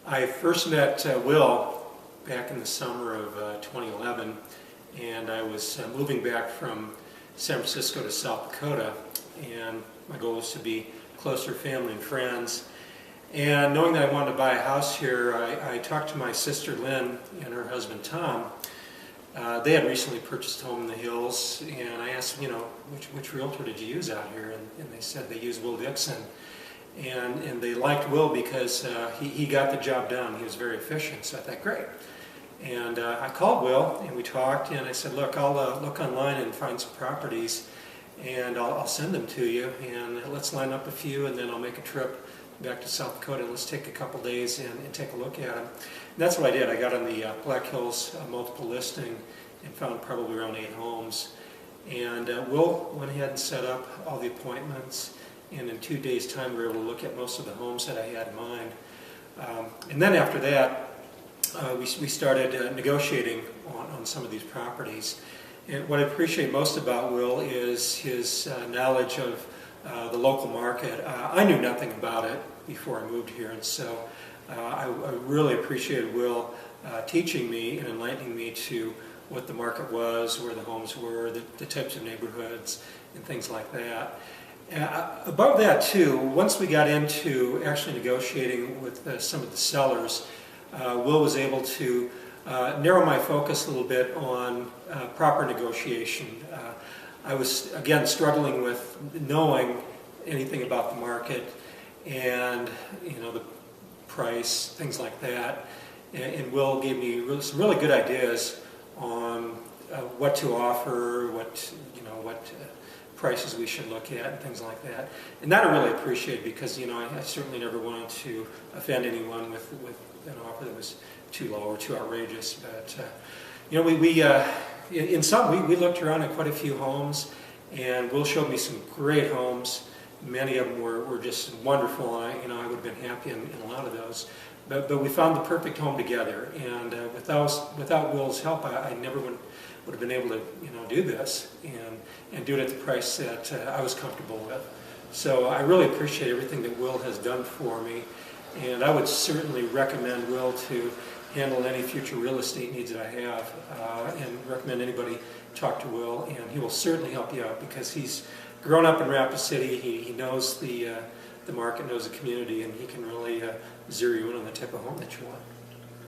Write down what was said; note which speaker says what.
Speaker 1: I first met Will back in the summer of 2011, and I was moving back from San Francisco to South Dakota, and my goal was to be closer to family and friends. And knowing that I wanted to buy a house here, I talked to my sister Lynn and her husband Tom. They had recently purchased a home in the hills, and I asked them, which realtor did you use out here? And they said they used Will Dixon. And they liked Will because he got the job done. He was very efficient, so I thought, great. And I called Will, and we talked, and I said, look, I'll look online and find some properties, and I'll send them to you, and let's line up a few, and then I'll make a trip back to South Dakota. Let's take a couple days and take a look at them. And that's what I did. I got on the Black Hills multiple listing and found probably around 8 homes. And Will went ahead and set up all the appointments, and in 2 days' time we were able to look at most of the homes that I had in mind. And then after that, we started negotiating on some of these properties. And what I appreciate most about Will is his knowledge of the local market. I knew nothing about it before I moved here, and so I really appreciated Will teaching me and enlightening me to what the market was, where the homes were, the types of neighborhoods, and things like that. Above that too, once we got into actually negotiating with some of the sellers, Will was able to narrow my focus a little bit on proper negotiation. I was, again, struggling with knowing anything about the market and the price, things like that. And Will gave me some really good ideas on what to offer, what prices we should look at, and things like that. And that I really appreciate, because I certainly never wanted to offend anyone with an offer that was too low or too outrageous. But in some we looked around at quite a few homes, and Will showed me some great homes. Many of them were just wonderful, and I would have been happy in a lot of those. But we found the perfect home together, and without Will's help, I never would have been able to do this and do it at the price that I was comfortable with. So I really appreciate everything that Will has done for me, and I would certainly recommend Will to handle any future real estate needs that I have, and recommend anybody talk to Will, and he will certainly help you out, because he's grown up in Rapid City. He knows the market, knows the community, and he can really zero you in on the type of home that you want.